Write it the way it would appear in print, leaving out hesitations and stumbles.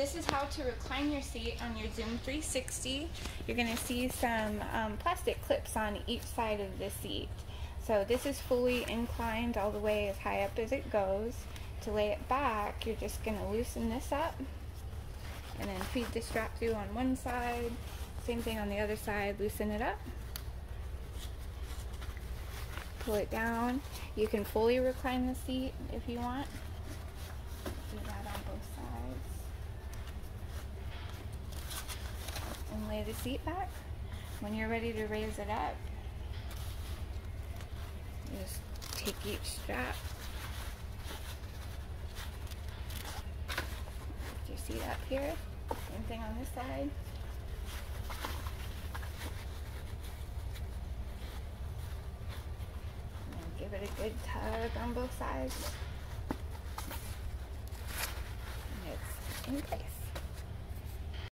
this is how to recline your seat on your Zoom360. You're going to see some plastic clips on each side of the seat. So this is fully inclined all the way as high up as it goes. To lay it back, you're just going to loosen this up and then feed the strap through on one side. Same thing on the other side, loosen it up. Pull it down. You can fully recline the seat if you want. Do that on both sides. And lay the seat back. When you're ready to raise it up, you just take each strap. Lift your seat up here. Same thing on this side. Give it a good tug on both sides. And it's in place.